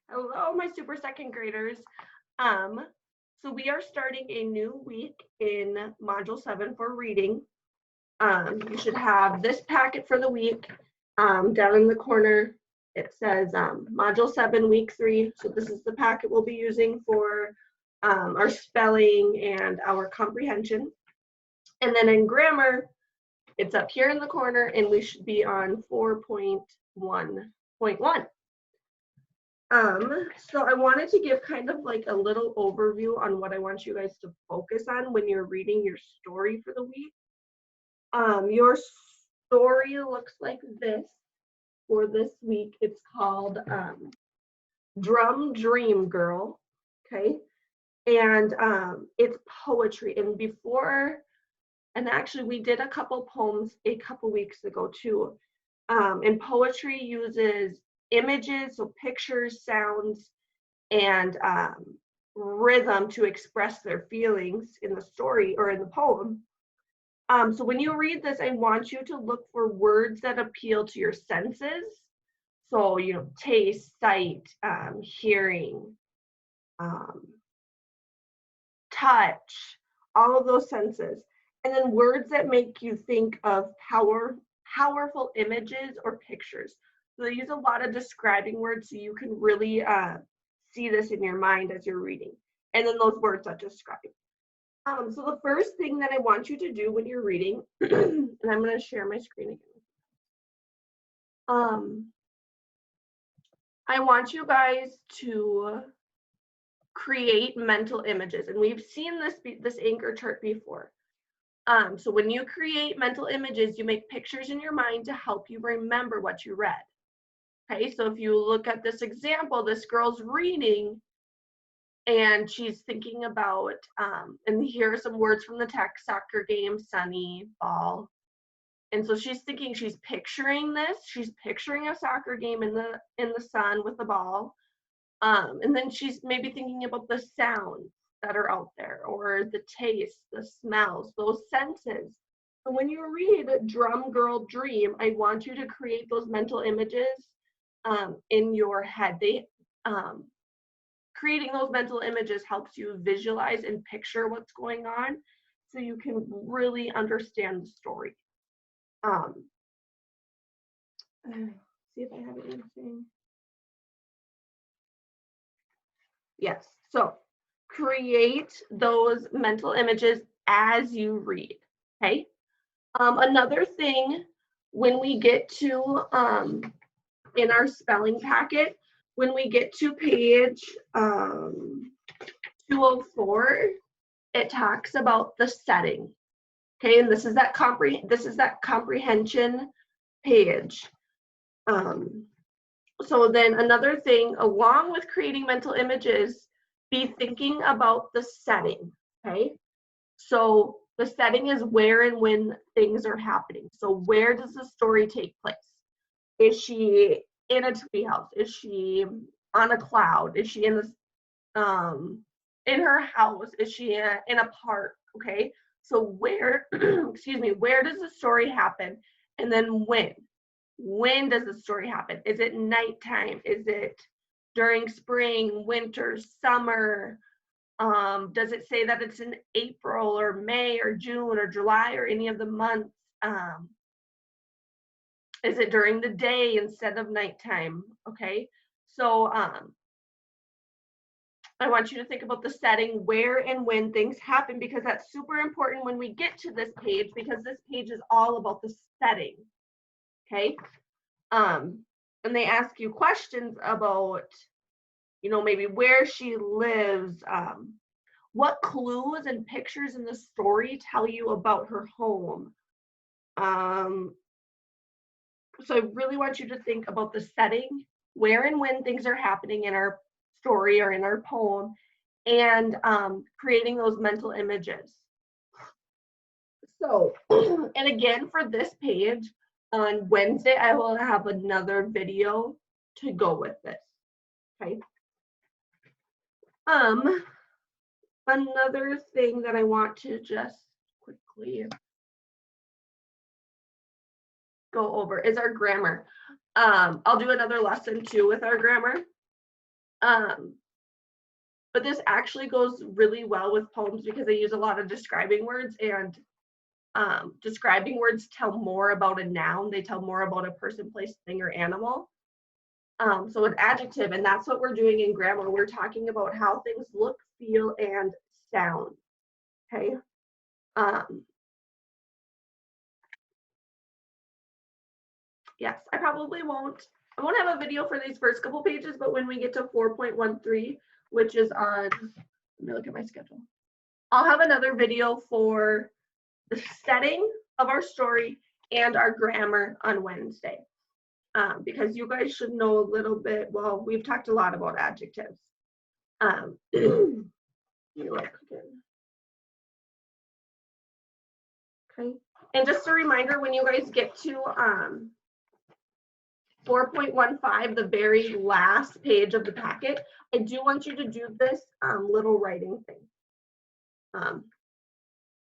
Hello, my super second graders. Um, so we are starting a new week in Module 7 for reading. You should have this packet for the week. Down in the corner, it says Module 7, Week 3. So this is the packet we'll be using for our spelling and our comprehension. And then in grammar, it's up here in the corner, and we should be on 4.1.1. So I wanted to give kind of like a little overview on what I want you guys to focus on when you're reading your story for the week. Your story looks like this for this week. It's called Drum Dream Girl, okay? And it's poetry. And actually we did a couple poems a couple weeks ago too. And poetry uses images, so pictures, sounds, and rhythm to express their feelings in the story or in the poem. So when you read this, I want you to look for words that appeal to your senses. So, taste, sight, hearing, touch, all of those senses. And then words that make you think of powerful images or pictures. So they use a lot of describing words so you can really see this in your mind as you're reading. And then those words that describe. So the first thing that I want you to do when you're reading, and I'm going to share my screen again. I want you guys to create mental images, and we've seen this anchor chart before. So when you create mental images, you make pictures in your mind to help you remember what you read. Okay, so if you look at this example, this girl's reading and she's thinking about, and here are some words from the text: soccer game, sunny, ball. And so she's thinking, she's picturing this, she's picturing a soccer game in the sun with the ball. And then she's maybe thinking about the sounds that are out there, or the taste, the smells, those senses. So when you read Drum Girl Dream, I want you to create those mental images in your head. Creating those mental images helps you visualize and picture what's going on so you can really understand the story. See if I have anything. Yes, so create those mental images as you read, okay? Another thing, when we get to, in our spelling packet, when we get to page 204, it talks about the setting, okay? And this is that comprehension page. So then another thing, along with creating mental images, be thinking about the setting, okay? So the setting is where and when things are happening. So where does the story take place? Is she in a tree house? Is she on a cloud? Is she in her house? Is she in a park? Okay, so where, excuse me, where does the story happen? And then when? When does the story happen? Is it nighttime? Is it during spring, winter, summer? Does it say that it's in April or May or June or July or any of the months? Is it during the day instead of nighttime? Okay, so I want you to think about the setting, where and when things happen, because that's super important when we get to this page, because this page is all about the setting. Okay, and they ask you questions about, maybe where she lives, what clues and pictures in the story tell you about her home. So I really want you to think about the setting, where and when things are happening in our story or in our poem, and creating those mental images. So, and again, for this page, on Wednesday, I will have another video to go with this, okay? Another thing that I want to just quickly go over is our grammar. I'll do another lesson too with our grammar. But this actually goes really well with poems because I use a lot of describing words, and describing words tell more about a noun. They tell more about a person, place, thing, or animal. So an adjective, and that's what we're doing in grammar. We're talking about how things look, feel, and sound. Okay. Yes, I won't have a video for these first couple pages, but when we get to 4.13, which is on, let me look at my schedule. I'll have another video for the setting of our story and our grammar on Wednesday. Because you guys should know a little bit, well, we've talked a lot about adjectives. Okay, and just a reminder, when you guys get to 4.15, the very last page of the packet, I do want you to do this little writing thing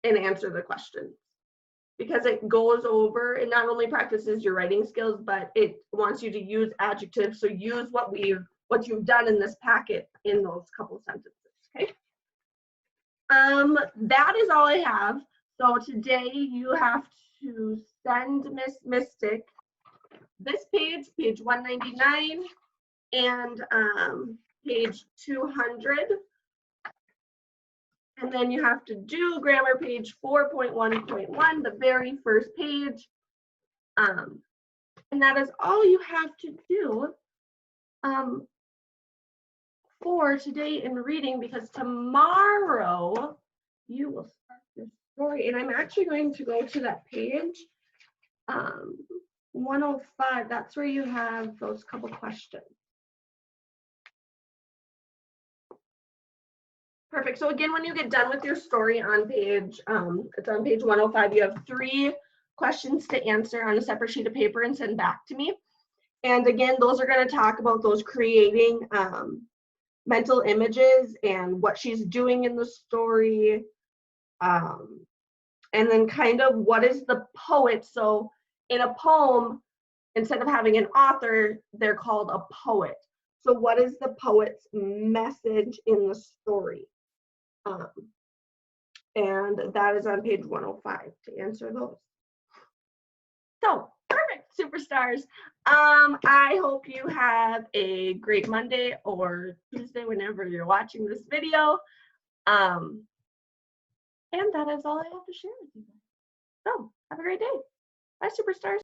and answer the questions, because it goes over, it not only practices your writing skills, but it wants you to use adjectives. So use what you've done in this packet in those couple sentences. Okay. That is all I have. So today you have to send Miss Mystic this page, page 199, and page 200. And then you have to do grammar page 4.1.1, the very first page. And that is all you have to do for today in reading, because tomorrow you will start this story. And I'm actually going to go to that page, 105. That's where you have those couple questions. Perfect. So again, when you get done with your story on page, it's on page 105, you have 3 questions to answer on a separate sheet of paper and send back to me. And again, those are going to talk about those creating mental images and what she's doing in the story. And then kind of what is the poet. So in a poem, instead of having an author, they're called a poet. So what is the poet's message in the story? And that is on page 105 to answer those. So perfect, superstars. I hope you have a great Monday or Tuesday whenever you're watching this video. And that is all I have to share with you guys. So have a great day. Bye, superstars.